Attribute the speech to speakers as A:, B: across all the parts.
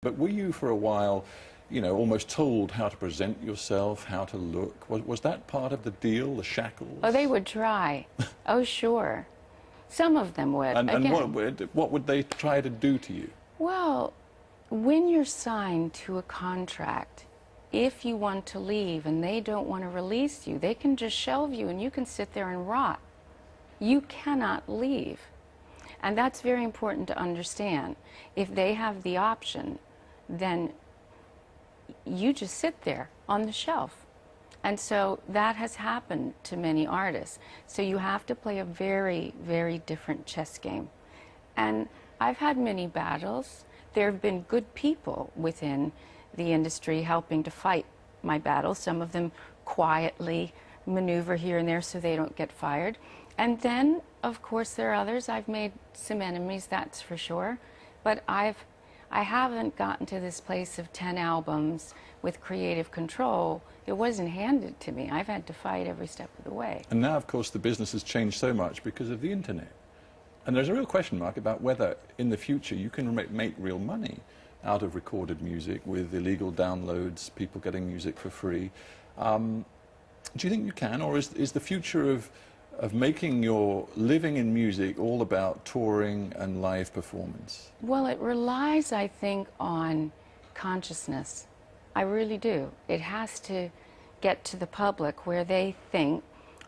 A: But were you for a while, you know, almost told how to present yourself, how to look? Was that part of the deal, the shackles?
B: Oh, they would try. Oh, sure. Some of them would.
A: And what would they try to do to you?
B: Well, when you're signed to a contract, if you want to leave and they don't want to release you, they can just shelve you and you can sit there and rot. You cannot leave. And that's very important to understand. If they have the option, then you just sit there on the shelf. And so that has happened to many artists. So you have to play a very, very different chess game. And I've had many battles. There have been good people within the industry helping to fight my battles. Some of them quietly maneuver here and there so they don't get fired. And then, of course, there are others. I've made some enemies, that's for sure. But I haven't gotten to this place of 10 albums with creative control. It wasn't handed to me. I've had to fight every step of the way.
A: And now, of course, the business has changed so much because of the internet. And there's a real question mark about whether in the future you can make real money out of recorded music with illegal downloads, people getting music for free. Do you think you can, or is the future of making your living in music all about touring and live performance?
B: Well, it relies, I think, on consciousness. I really do. It has to get to the public where they think,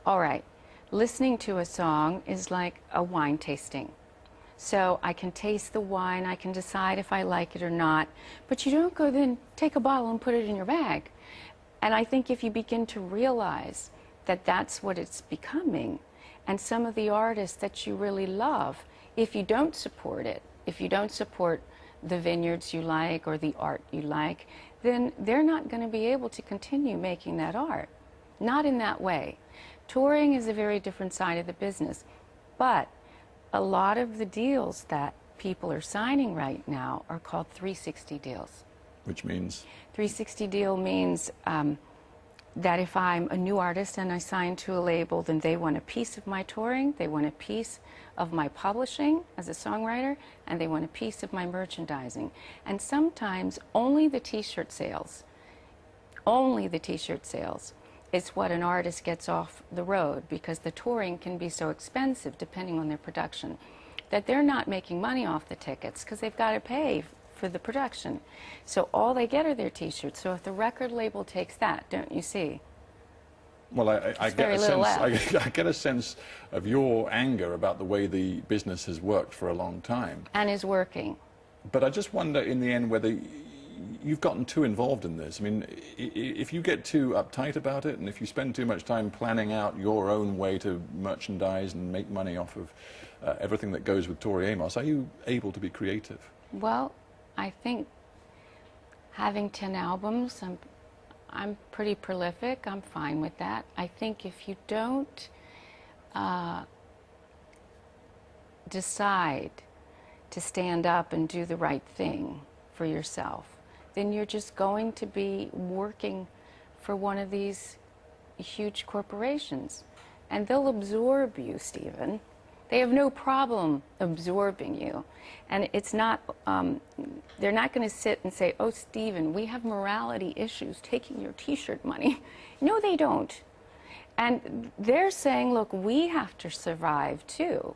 B: all right, listening to a song is like a wine tasting. So I can taste the wine, I can decide if I like it or not, but you don't go then take a bottle and put it in your bag. And I think if you begin to realize that that's what it's becoming, and some of the artists that you really love, if you don't support it, if you don't support the vineyards you like or the art you like, then they're not going to be able to continue making that art. Not in that way. Touring is a very different side of the business, but a lot of the deals that people are signing right now are called 360 deals.
A: Which means?
B: 360 deal means that if I'm a new artist and I sign to a label, then they want a piece of my touring, they want a piece of my publishing as a songwriter, and they want a piece of my merchandising. And sometimes only the t-shirt sales is what an artist gets off the road, because the touring can be so expensive depending on their production that they're not making money off the tickets because they've got to pay for the production. So all they get are their t-shirts. So if the record label takes that, don't you see?
A: Well, I get a sense of your anger about the way the business has worked for a long time.
B: And is working.
A: But I just wonder in the end whether you've gotten too involved in this. I mean, if you get too uptight about it and if you spend too much time planning out your own way to merchandise and make money off of everything that goes with Tori Amos, are you able to be creative?
B: Well, I think having 10 albums, I'm pretty prolific. I'm fine with that. I think if you don't decide to stand up and do the right thing for yourself, then you're just going to be working for one of these huge corporations. And they'll absorb you, Stephen. They have no problem absorbing you. And it's not, they're not going to sit and say, oh, Stephen, we have morality issues taking your t-shirt money. No, they don't. And they're saying, look, we have to survive too.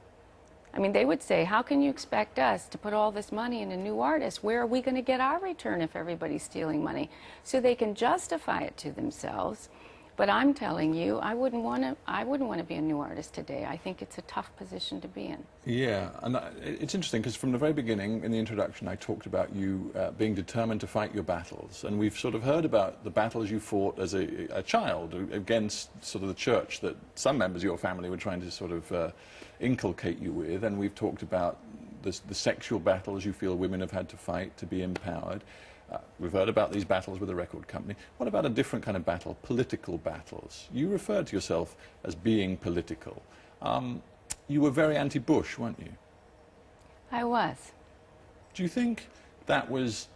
B: I mean, they would say, how can you expect us to put all this money in a new artist? Where are we going to get our return if everybody's stealing money? So they can justify it to themselves. But I'm telling you, I wouldn't want to be a new artist today. I think it's a tough position to be in.
A: Yeah, and it's interesting because from the very beginning, in the introduction, I talked about you being determined to fight your battles. And we've sort of heard about the battles you fought as a child against sort of the church that some members of your family were trying to sort of inculcate you with. And we've talked about the sexual battles you feel women have had to fight to be empowered. We've heard about these battles with the record company. What about a different kind of battle, political battles? You referred to yourself as being political. You were very anti-Bush, weren't you?
B: I was.
A: Do you think that was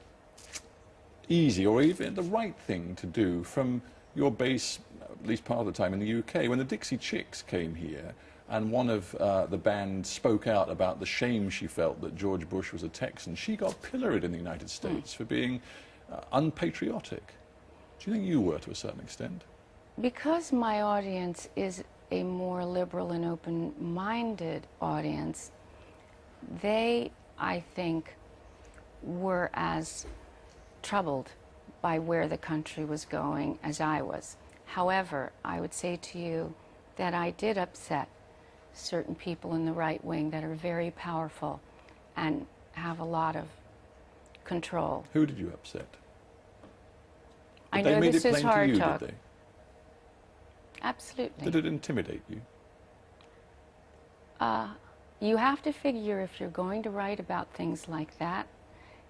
A: easy or even the right thing to do from your base, at least part of the time, in the UK? When the Dixie Chicks came here, and one of the band spoke out about the shame she felt that George Bush was a Texan, she got pilloried in the United States for being unpatriotic. Do you think you were to a certain extent?
B: Because my audience is a more liberal and open-minded audience, they, I think, were as troubled by where the country was going as I was. However, I would say to you that I did upset certain people in the right wing that are very powerful and have a lot of control.
A: Who did you upset?
B: I know this is hard talk.
A: Did they?
B: Absolutely.
A: Did it intimidate you?
B: You have to figure if you're going to write about things like that,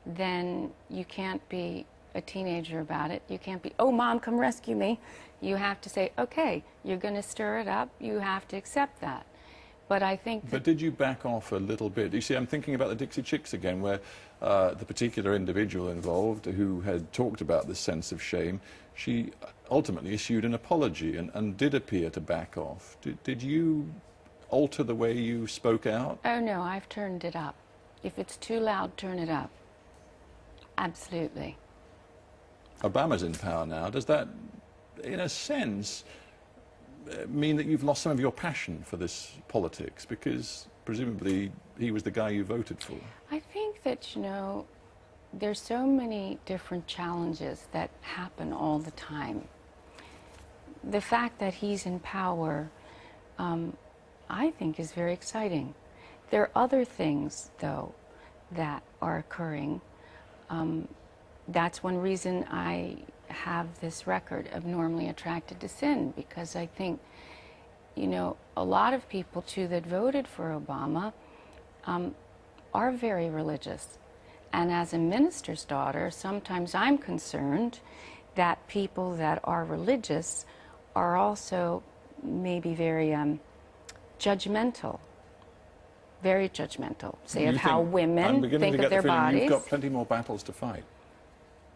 B: then you can't be a teenager about it. You can't be, oh, Mom, come rescue me. You have to say, okay, you're going to stir it up. You have to accept that. But I think that...
A: But did you back off a little bit? You see, I'm thinking about the Dixie Chicks again, where the particular individual involved who had talked about this sense of shame, she ultimately issued an apology and did appear to back off. Did you alter the way you spoke out?
B: Oh, no, I've turned it up. If it's too loud, turn it up. Absolutely.
A: Obama's in power now. Does that, in a sense, mean that you've lost some of your passion for this politics? Because presumably he was the guy you voted for.
B: I think that, you know, there's so many different challenges that happen all the time. The fact that he's in power, I think, is very exciting. There are other things, though, that are occurring. That's one reason I have this record of Normally Attracted to Sin, because I think, you know, a lot of people, too, that voted for Obama are very religious. And as a minister's daughter, sometimes I'm concerned that people that are religious are also maybe very judgmental. Very judgmental, say, of how women think of their bodies.
A: You've got plenty more battles to fight.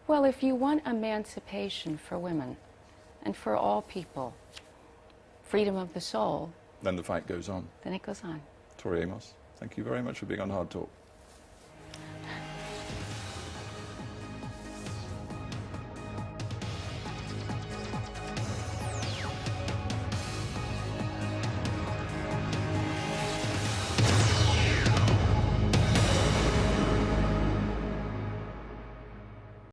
B: Well, if you want emancipation for women and for all people, freedom of the soul,
A: then the fight goes on.
B: Then it goes on.
A: Tori Amos, thank you very much for being on Hard Talk.